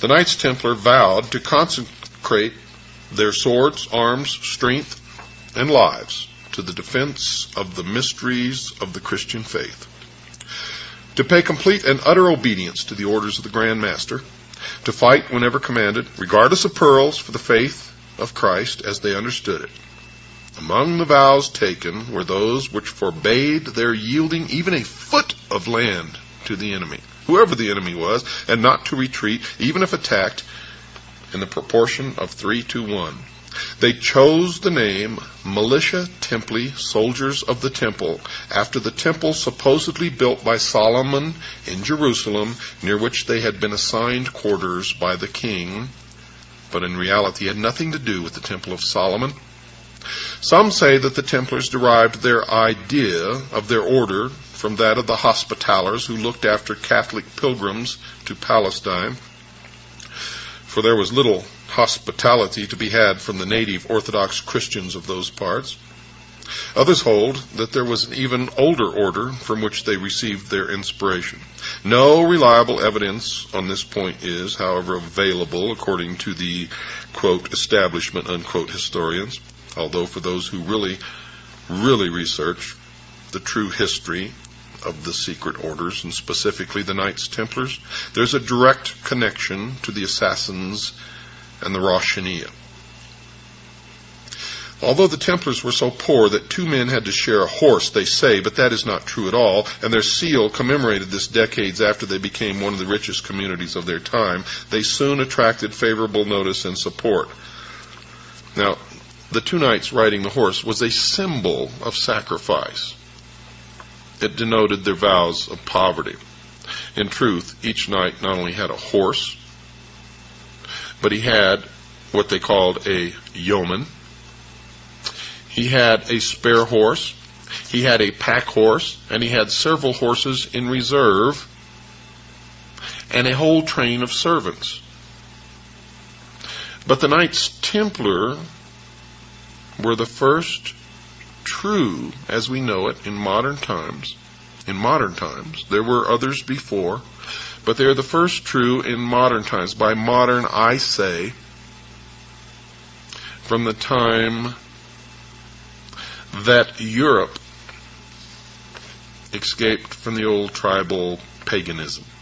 The Knights Templar vowed to consecrate their swords, arms, strength, and lives to the defense of the mysteries of the Christian faith, to pay complete and utter obedience to the orders of the Grand Master, to fight whenever commanded, regardless of perils, for the faith of Christ as they understood it. Among the vows taken were those which forbade their yielding even a foot of land to the enemy, whoever the enemy was, and not to retreat, even if attacked, in the proportion of 3 to 1. They chose the name Militia Templi, Soldiers of the Temple, after the temple supposedly built by Solomon in Jerusalem, near which they had been assigned quarters by the king, but in reality had nothing to do with the Temple of Solomon. Some say that the Templars derived their idea of their order from that of the Hospitallers, who looked after Catholic pilgrims to Palestine, for there was little hospitality to be had from the native Orthodox Christians of those parts. Others hold that there was an even older order from which they received their inspiration. No reliable evidence on this point is, however, available according to the, quote, establishment, unquote, historians, although for those who really research the true history of the secret orders, and specifically the Knights Templars, there's a direct connection to the assassins and the Rosh Hashanah. Although the Templars were so poor that 2 men had to share a horse, they say, but that is not true at all, and their seal commemorated this decades after they became one of the richest communities of their time, they soon attracted favorable notice and support. Now, the 2 knights riding the horse was a symbol of sacrifice. It denoted their vows of poverty. In truth, each knight not only had a horse, but he had what they called a yeoman. He had a spare horse. He had a pack horse, and he had several horses in reserve, and a whole train of servants. But the Knights Templar were the first true, as we know it, in modern times. In modern times, there were others before, but they're the first true in modern times. By modern, I say, from the time that Europe escaped from the old tribal paganism.